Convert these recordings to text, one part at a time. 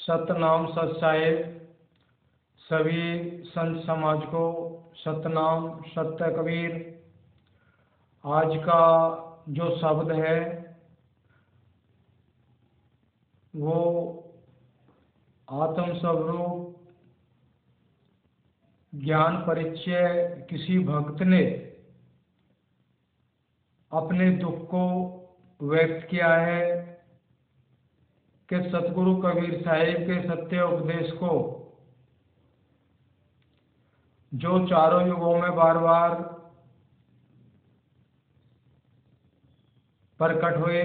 सतनाम सत साहिब सभी संत समाज को सतनाम सत्य कबीर। आज का जो शब्द है वो आत्म स्वरूप ज्ञान परिचय। किसी भक्त ने अपने दुख को व्यक्त किया है कि सतगुरु कबीर साहिब के सत्य उपदेश को जो चारों युगों में बार बार प्रकट हुए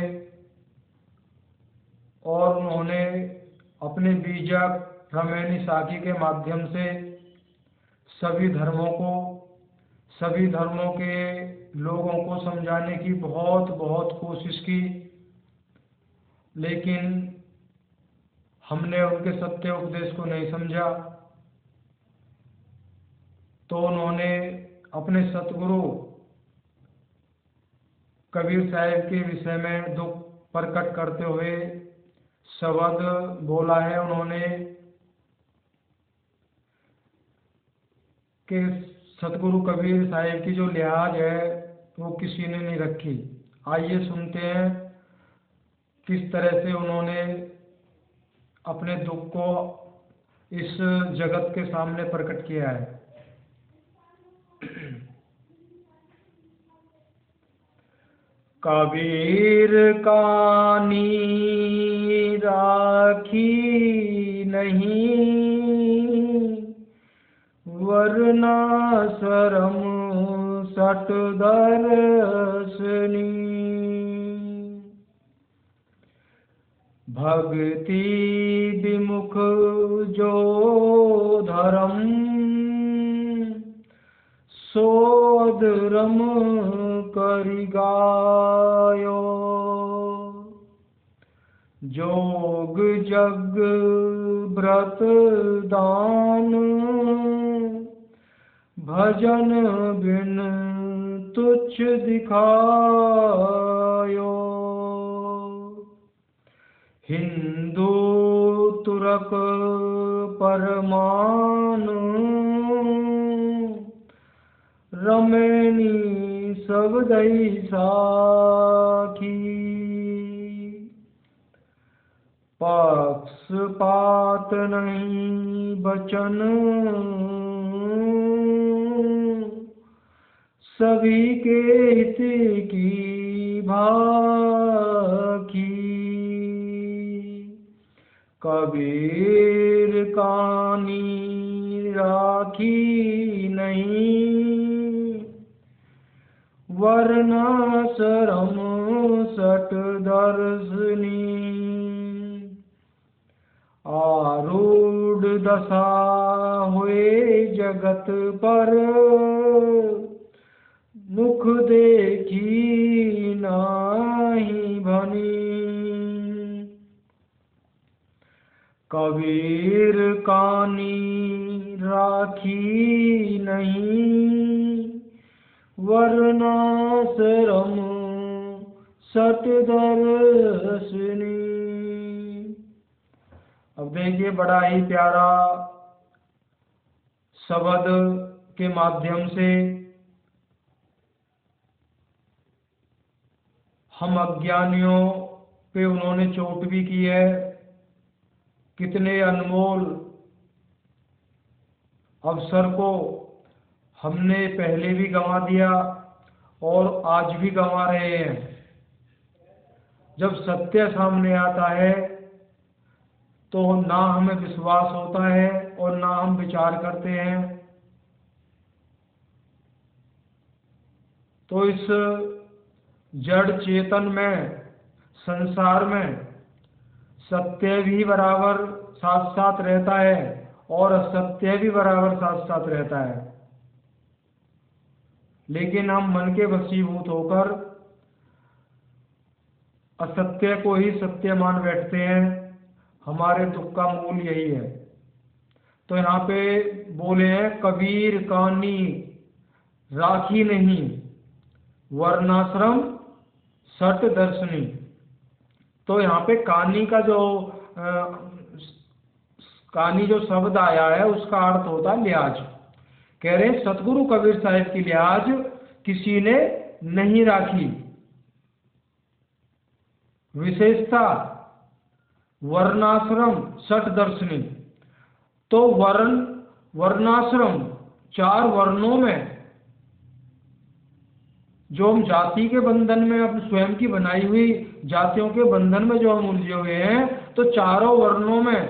और उन्होंने अपने बीजक रमैनी साखी के माध्यम से सभी धर्मों के लोगों को समझाने की बहुत कोशिश की, लेकिन हमने उनके सत्य उपदेश को नहीं समझा। तो उन्होंने अपने सतगुरु कबीर साहिब के विषय में दुख प्रकट करते हुए शब्द बोला है उन्होंने कि सतगुरु कबीर साहिब की जो लिहाज है वो किसी ने नहीं रखी। आइए सुनते हैं किस तरह से उन्होंने अपने दुख को इस जगत के सामने प्रकट किया है। कबीर कानी राखी नहीं वरना शरम सट दर्शनी। भक्ति विमुख जो धर्म सोदरम करि गायो। जोग जग व्रत दान भजन बिन तुच्छ दिखायो। हिंदू तुरक परमान रमैनी सब दई साखी। पक्षपात नहीं बचन सभी के हित की भाखी। कबीर कानी राखी नहीं वरना शरम सट दर्शनी। आरूढ़ दशा हुए जगत पर मुख देखी नाही भनी। कबीर कानी राखी नहीं वरना शरम सट दर्शनी। अब देखिए बड़ा ही प्यारा शब्द के माध्यम से हम अज्ञानियों पे उन्होंने चोट भी की है। कितने अनमोल अवसर को हमने पहले भी गंवा दिया और आज भी गंवा रहे हैं। जब सत्य सामने आता है तो ना हमें विश्वास होता है और ना हम विचार करते हैं। तो इस जड़ चेतन में संसार में सत्य भी बराबर साथ साथ रहता है और असत्य भी बराबर साथ साथ रहता है, लेकिन हम मन के वशीभूत होकर असत्य को ही सत्य मान बैठते हैं। हमारे दुख का मूल यही है। तो यहाँ पे बोले हैं कबीर कानी राखी नहीं वर्णाश्रम सट दर्शनी। तो यहाँ पे कानी का जो कानी जो शब्द आया है उसका अर्थ होता है लिहाज। कह रहे हैं सतगुरु कबीर साहब की लिहाज किसी ने नहीं राखी। विशेषता वर्णाश्रम षट दर्शनी, तो वर्णाश्रम 4 वर्णों में जो हम जाति के बंधन में अपने स्वयं की बनाई हुई जातियों के बंधन में जो हम उलझे हुए हैं, तो चारों वर्णों में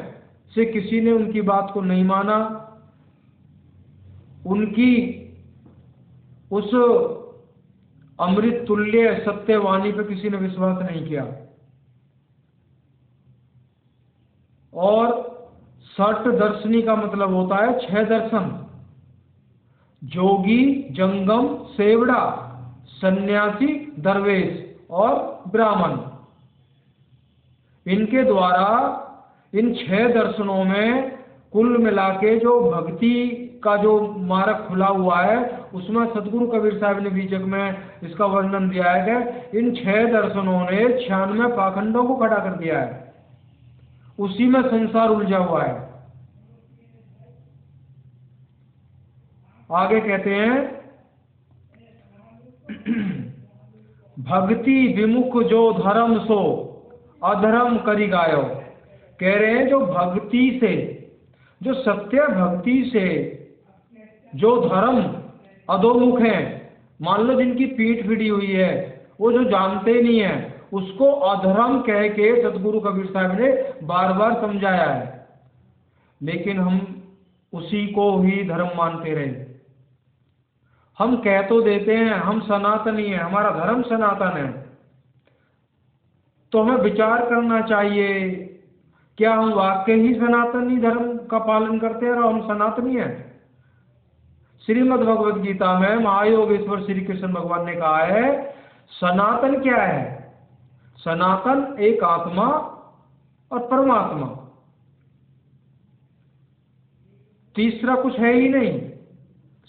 से किसी ने उनकी बात को नहीं माना, उनकी उस अमृत तुल्य सत्यवाणी पर किसी ने विश्वास नहीं किया। और षट दर्शनी का मतलब होता है 6 दर्शन, जोगी, जंगम, सेवड़ा, सन्यासी, दरवेश और ब्राह्मण। इनके द्वारा इन 6 दर्शनों में कुल मिला के जो भक्ति का जो मार्ग खुला हुआ है, उसमें सतगुरु कबीर साहब ने बीजक में इसका वर्णन दिया है कि इन 6 दर्शनों ने 96 पाखंडों को खड़ा कर दिया है। उसी में संसार उलझा हुआ है। आगे कहते हैं भक्ति विमुख जो धर्म सो अधर्म करी गायो। कह रहे हैं जो भक्ति से, जो सत्य भक्ति से जो धर्म अधोमुख है, मान लो जिनकी पीठ फिटी हुई है, वो जो जानते नहीं है, उसको अधर्म कह के सतगुरु कबीर साहब ने बार बार समझाया है। लेकिन हम उसी को ही धर्म मानते रहे। हम कह तो देते हैं हम सनातनी हैं, हमारा धर्म सनातन है, तो हमें विचार करना चाहिए क्या हम वाकई ही सनातनी धर्म का पालन करते हैं और हम सनातनी हैं। श्रीमद् भगवद गीता में महायोगेश्वर श्री कृष्ण भगवान ने कहा है सनातन क्या है? सनातन एक आत्मा और परमात्मा, तीसरा कुछ है ही नहीं।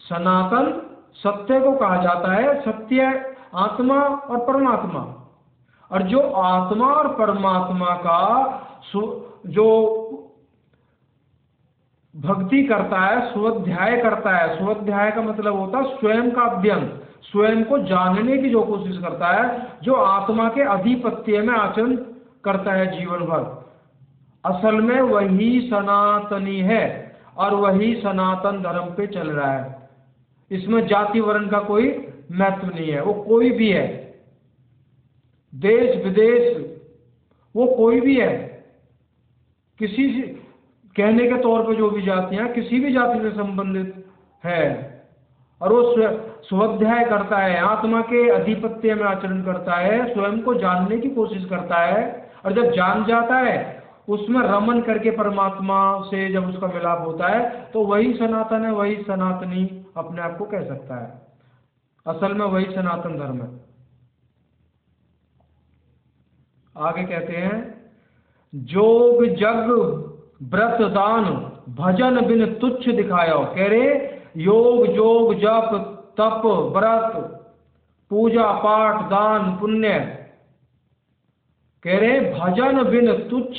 सनातन सत्य को कहा जाता है, सत्य आत्मा और परमात्मा। और जो आत्मा और परमात्मा का जो भक्ति करता है, स्वाध्याय करता है, स्वाध्याय का मतलब होता है स्वयं का अध्ययन, स्वयं को जानने की जो कोशिश करता है, जो आत्मा के अधिपत्य में आचरण करता है जीवन भर, असल में वही सनातनी है और वही सनातन धर्म पे चल रहा है। इसमें जाति वर्ण का कोई महत्व नहीं है। वो कोई भी है, देश विदेश, वो कोई भी है, किसी कहने के तौर पे जो भी जातियां किसी भी जाति से संबंधित है, और वो स्वाध्याय करता है, आत्मा के अधिपत्य में आचरण करता है, स्वयं को जानने की कोशिश करता है, और जब जान जाता है उसमें रमन करके परमात्मा से जब उसका मिलाप होता है, तो वही सनातन है, वही सनातनी अपने आप को कह सकता है। असल में वही सनातन धर्म है। आगे कहते हैं जोग जग व्रत दान भजन बिन तुच्छ दिखायो। कह रहे योग जोग जप तप व्रत पूजा पाठ दान पुण्य, कह रहे भजन बिन तुच्छ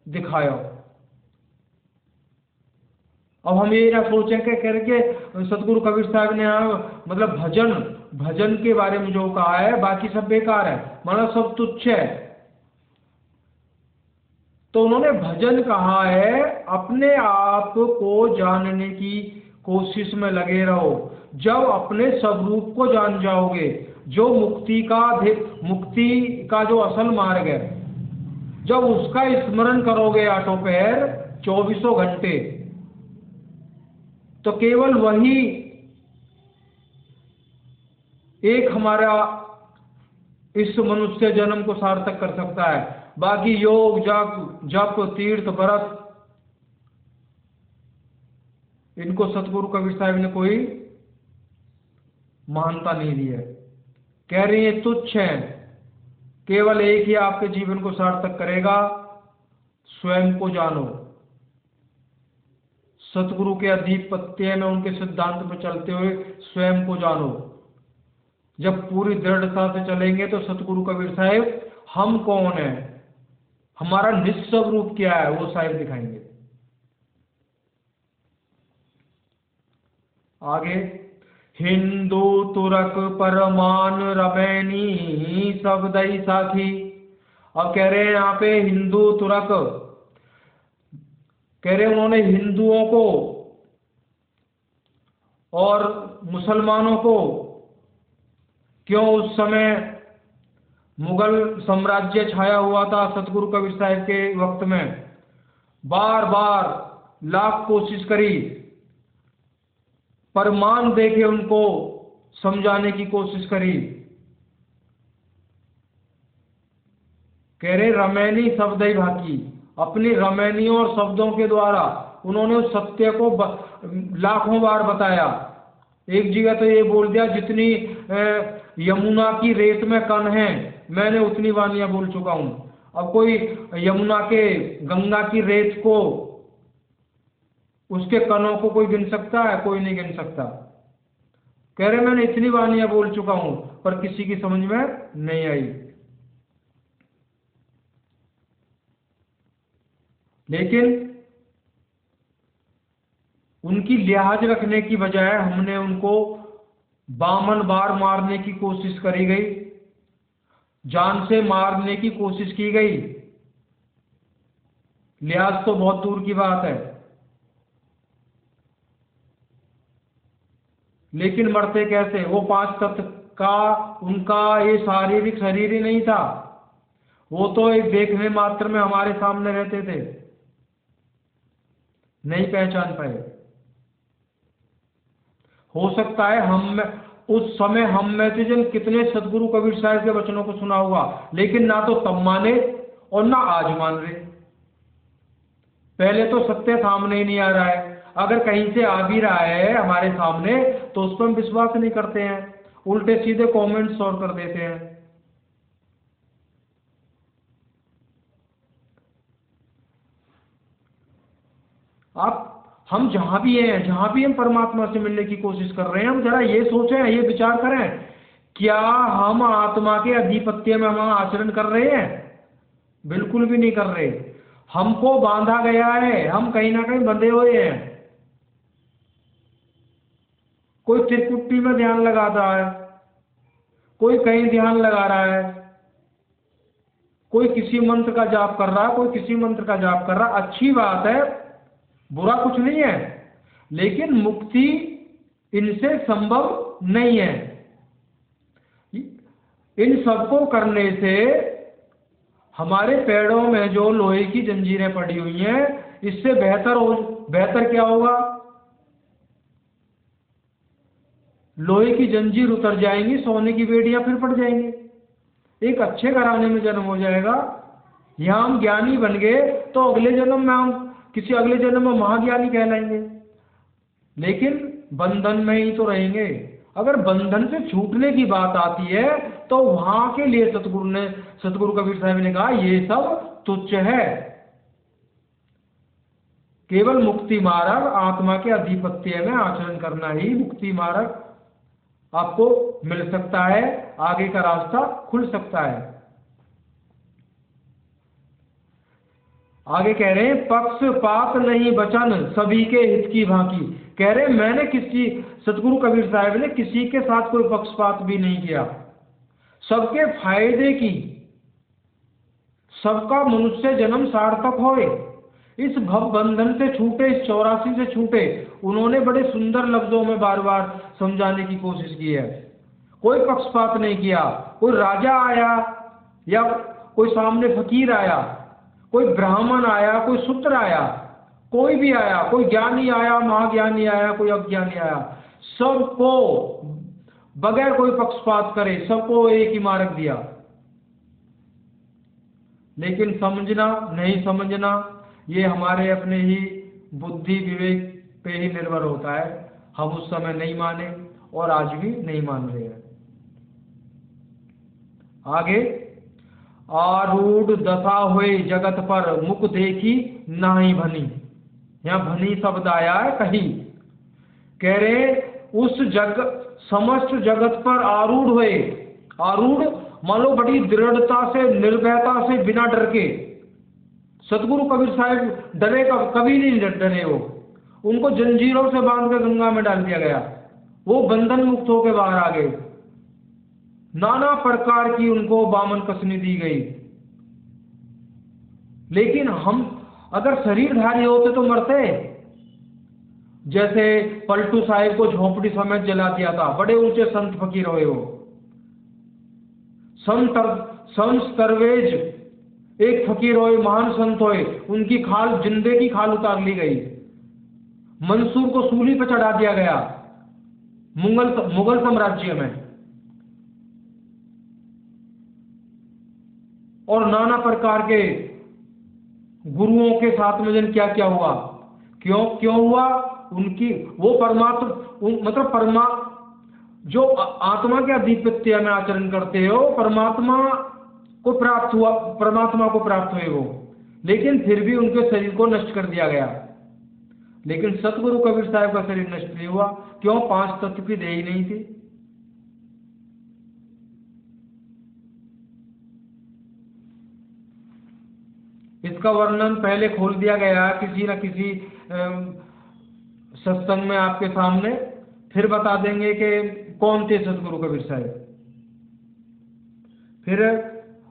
दिखायो। अब हम ये ना सोचें कि करके सतगुरु कबीर साहब ने मतलब भजन के बारे में जो कहा है बाकी सब बेकार है, मतलब सब तुच्छ है। तो उन्होंने भजन कहा है अपने आप को जानने की कोशिश में लगे रहो। जब अपने स्वरूप को जान जाओगे, जो मुक्ति का जो असल मार्ग है, जब उसका स्मरण करोगे आठों पहर 24 घंटे, तो केवल वही एक हमारा इस मनुष्य जन्म को सार्थक कर सकता है। बाकी योग जप तीर्थ व्रत इनको सतगुरु कबीर साहब ने कोई महानता नहीं दी है। कह रही है तुच्छ है, केवल एक ही आपके जीवन को सार्थक करेगा, स्वयं को जानो, सतगुरु के अधिपत्य में उनके सिद्धांत पर चलते हुए स्वयं को जानो। जब पूरी दृढ़ता से चलेंगे तो सतगुरु कबीर साहब हम कौन है, हमारा निस्वरूप क्या है, वो साहब दिखाएंगे। आगे, हिंदू तुरक परमान रमैनी सब दई साखी। अब कह रहे हैं यहाँ पे हिंदू तुरक, कह रहे हैं उन्होंने हिंदुओं को और मुसलमानों को, क्यों उस समय मुगल साम्राज्य छाया हुआ था सतगुरु कबीर साहब के वक्त में, बार बार लाख कोशिश करी, प्रमाण देके उनको समझाने की कोशिश करी। कह रहे रमैनी शब्द ही भाकी, अपनी रमैनियों और शब्दों के द्वारा उन्होंने उस सत्य को लाखों बार बताया। एक जगह तो ये बोल दिया, जितनी यमुना की रेत में कण है मैंने उतनी वानियां बोल चुका हूं। अब कोई यमुना के, गंगा की रेत को, उसके कणों को कोई गिन सकता है? कोई नहीं गिन सकता। कह रहे मैंने इतनी वानियां बोल चुका हूं पर किसी की समझ में नहीं आई। लेकिन उनकी लिहाज रखने की बजाय हमने उनको 52 बार मारने की कोशिश करी गई, जान से मारने की कोशिश की गई। लिहाज तो बहुत दूर की बात है, लेकिन मरते कैसे? वो 5 तत्व का उनका ये शारीरिक शरीर ही नहीं था, वो तो एक देखने मात्र में हमारे सामने रहते थे, नहीं पहचान पाए। हो सकता है हम उस समय हम में से जिन कितने सतगुरु कबीर साहब के वचनों को सुना होगा, लेकिन ना तो तब माने और ना आज मान रहे। पहले तो सत्य सामने ही नहीं आ रहा है, अगर कहीं से आ भी रहा है हमारे सामने तो उस पर हम विश्वास नहीं करते हैं, उल्टे सीधे कमेंट्स और कर देते हैं। आप हम जहां भी हैं, जहां भी हम परमात्मा से मिलने की कोशिश कर रहे हैं, हम जरा ये सोचें, ये विचार करें, क्या हम आत्मा के अधिपत्य में हम आचरण कर रहे हैं? बिल्कुल भी नहीं कर रहे। हमको बांधा गया है, हम कहीं ना कहीं बंधे हुए हैं। कोई त्रिकुटी में ध्यान लगाता है, कोई कहीं ध्यान लगा रहा है, कोई किसी मंत्र का जाप कर रहा है, कोई किसी मंत्र का जाप कर रहा है। अच्छी बात है, बुरा कुछ नहीं है, लेकिन मुक्ति इनसे संभव नहीं है। इन सबको करने से हमारे पैरों में जो लोहे की जंजीरें पड़ी हुई हैं, इससे बेहतर क्या होगा? लोहे की जंजीर उतर जाएंगी, सोने की बेड़ियां फिर पड़ जाएंगी, एक अच्छे घराने में जन्म हो जाएगा। यहां हम ज्ञानी बन गए तो अगले जन्म में हम किसी अगले जन्म में महाज्ञानी कहलाएंगे, लेकिन बंधन में ही तो रहेंगे। अगर बंधन से छूटने की बात आती है तो वहां के लिए सतगुरु कबीर साहब ने कहा ये सब तुच्छ है। केवल मुक्ति मार्ग, आत्मा के अधिपत्य में आचरण करना ही मुक्ति मार्ग आपको मिल सकता है, आगे का रास्ता खुल सकता है। आगे कह रहे हैं पक्षपात नहीं बचन सभी के हित की भांति। कह रहे मैंने सतगुरु कबीर साहब ने किसी के साथ कोई पक्षपात भी नहीं किया, सबके फायदे की, सबका मनुष्य जन्म सार्थक होए, इस भव बंधन से छूटे, इस 84 से छूटे। उन्होंने बड़े सुंदर लफ्जों में बार बार समझाने की कोशिश की है। कोई पक्षपात नहीं किया, कोई राजा आया या कोई सामने फकीर आया, कोई ब्राह्मण आया, कोई शूद्र आया, कोई भी आया, कोई ज्ञानी आया, महाज्ञानी आया, कोई अज्ञानी आया, सबको बगैर कोई पक्षपात करे सबको एक ही मार्ग दिया। लेकिन समझना नहीं समझना ये हमारे अपने ही बुद्धि विवेक पे ही निर्भर होता है। हम उस समय नहीं माने और आज भी नहीं मान रहे हैं। आगे, आरूढ़ दशा हुए जगत पर मुख देखी नाही भनी। यहाँ भनी शब्द आया है कहीं। कह रहे उस समस्त जगत पर आरूढ़ हुए। आरूढ़ मान लो बड़ी दृढ़ता से, निर्भयता से, बिना डर के। सतगुरु कबीर साहब डरे कभी नहीं डरे। उनको जंजीरों से बांध कर गंगा में डाल दिया गया। वो बंधन मुक्त होकर बाहर आ गए। नाना प्रकार की उनको बामन कसनी दी गई। लेकिन हम अगर शरीरधारी होते तो मरते। जैसे पलटू साहिब को झोपड़ी समेत जला दिया था, बड़े ऊंचे संत फकीर हुए वो। संत तरवेज एक फकीर हुए, महान संत हुए, उनकी खाल, जिंदे की खाल उतार ली गई। मंसूर को सूली पर चढ़ा दिया गया मुगल साम्राज्य में। और नाना प्रकार के गुरुओं के साथ में जन क्या क्या हुआ, क्यों हुआ, उनकी वो जो आत्मा के अधिपत्य में आचरण करते हो, परमात्मा को प्राप्त हुए वो। लेकिन फिर भी उनके शरीर को नष्ट कर दिया गया। लेकिन सतगुरु कबीर साहब का शरीर नष्ट नहीं हुआ। क्यों? 5 तत्व की देही नहीं थी। इसका वर्णन पहले खोल दिया गया किसी न किसी सत्संग में आपके सामने। फिर बता देंगे कि कौन थे सतगुरु कबीर साहब। फिर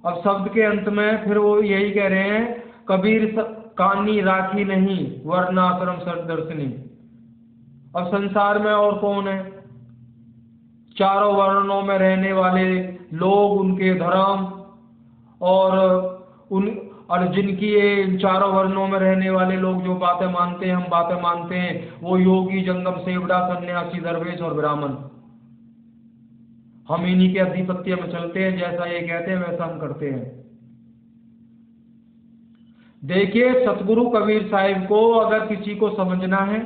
अब शब्द के अंत में फिर वो यही कह रहे हैं, कबीर कानी राखी नहीं वर्णाश्रम सरदर्शनी। अब संसार में और कौन है? चारों वर्णों में रहने वाले लोग, उनके धर्म और जिनकी ये चारों वर्णों में रहने वाले लोग जो बातें मानते हैं, हम बातें मानते हैं, वो योगी, जंगम सेवड़ा, सन्यासी, दरवेश और ब्राह्मण। हम इन्हीं के अधिपत्य में चलते हैं। जैसा ये कहते हैं वैसा हम करते हैं। देखिए, सतगुरु कबीर साहिब को अगर किसी को समझना है,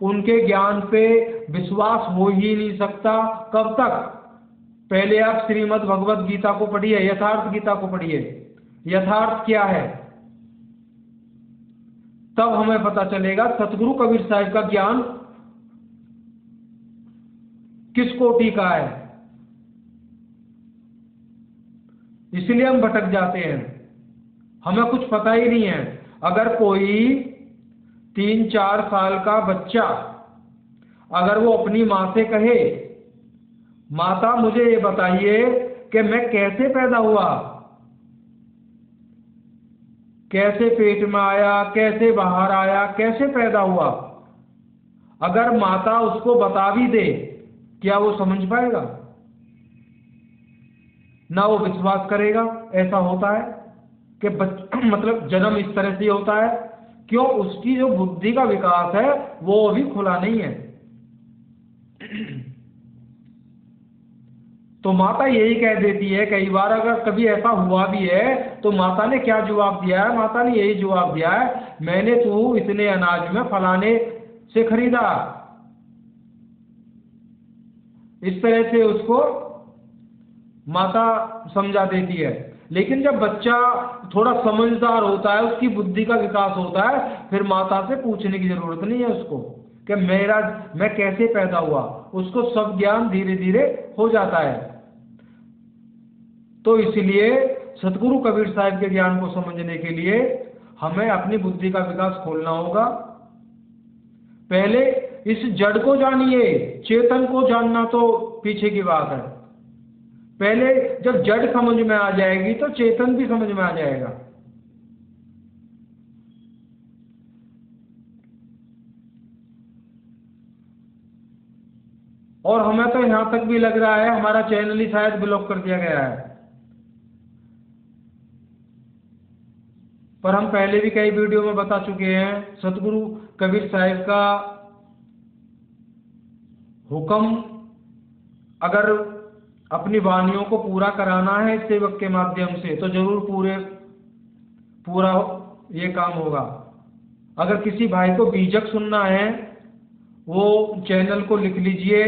उनके ज्ञान पे विश्वास हो ही नहीं सकता। कब तक? पहले आप श्रीमद् भगवत गीता को पढ़िए, यथार्थ गीता को पढ़िए। यथार्थ क्या है, तब हमें पता चलेगा सतगुरु कबीर साहिब का ज्ञान किस कोटि का है। इसलिए हम भटक जाते हैं, हमें कुछ पता ही नहीं है। अगर कोई 3-4 साल का बच्चा अगर वो अपनी माँ से कहे, माता मुझे ये बताइए कि मैं कैसे पैदा हुआ, कैसे पेट में आया, कैसे बाहर आया, कैसे पैदा हुआ, अगर माता उसको बता भी दे, क्या वो समझ पाएगा? ना वो विश्वास करेगा। ऐसा होता है कि मतलब जन्म इस तरह से होता है। क्यों? उसकी जो बुद्धि का विकास है वो अभी खुला नहीं है। तो माता यही कह देती है, कई बार अगर कभी ऐसा हुआ भी है तो माता ने क्या जवाब दिया है? माता ने यही जवाब दिया है, मैंने तू इतने अनाज में फलाने से खरीदा। इस तरह से उसको माता समझा देती है। लेकिन जब बच्चा थोड़ा समझदार होता है, उसकी बुद्धि का विकास होता है, फिर माता से पूछने की जरूरत नहीं है उसको कि मैं कैसे पैदा हुआ। उसको सब ज्ञान धीरे धीरे हो जाता है। तो इसलिए सतगुरु कबीर साहब के ज्ञान को समझने के लिए हमें अपनी बुद्धि का विकास खोलना होगा। पहले इस जड़ को जानिए, चेतन को जानना तो पीछे की बात है। पहले जब जड़ समझ में आ जाएगी तो चेतन भी समझ में आ जाएगा। और हमें तो यहां तक भी लग रहा है हमारा चैनल ही शायद ब्लॉक कर दिया गया है। पर हम पहले भी कई वीडियो में बता चुके हैं, सतगुरु कबीर साहिब का हुक्म अगर अपनी वाणियों को पूरा कराना है सेवक के माध्यम से तो जरूर पूरा ये काम होगा। अगर किसी भाई को बीजक सुनना है, वो चैनल को लिख लीजिए,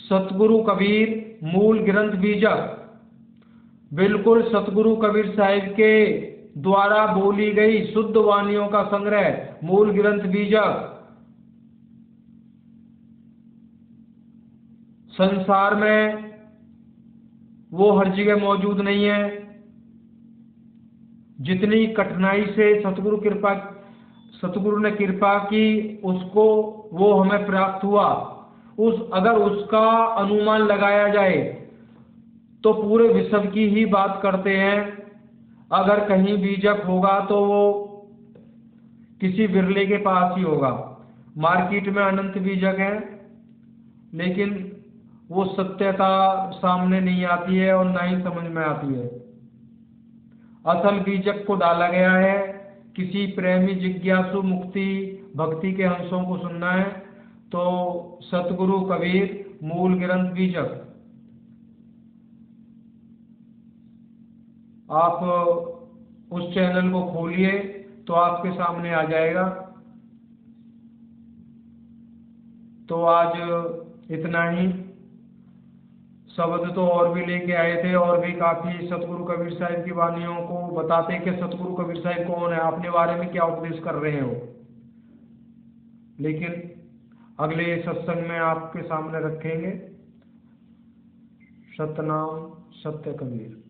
सतगुरु कबीर मूल ग्रंथ बीजक। बिल्कुल सतगुरु कबीर साहिब के द्वारा बोली गई शुद्ध वाणियों का संग्रह, मूल ग्रंथ बीजक। संसार में वो हर जगह मौजूद नहीं है। जितनी कठिनाई से सतगुरु कृपा सतगुरु ने कृपा की, उसको वो हमें प्राप्त हुआ। अगर उसका अनुमान लगाया जाए तो पूरे विश्व की ही बात करते हैं। अगर कहीं बीजक होगा तो वो किसी बिरले के पास ही होगा। मार्केट में अनंत बीजक हैं, लेकिन वो सत्यता सामने नहीं आती है और ना ही समझ में आती है। असल बीजक को डाला गया है। किसी प्रेमी जिज्ञासु मुक्ति भक्ति के हंसों को सुनना है तो सतगुरु कबीर मूल ग्रंथ बीजक आप उस चैनल को खोलिए तो आपके सामने आ जाएगा। तो आज इतना ही। शब्द तो और भी लेके आए थे और भी काफी सतगुरु कबीर साहब की वाणियों को बताते कि सतगुरु कबीर साहब कौन है, अपने बारे में क्या उपदेश कर रहे हो, लेकिन अगले सत्संग में आपके सामने रखेंगे। सतनाम सत्य कबीर।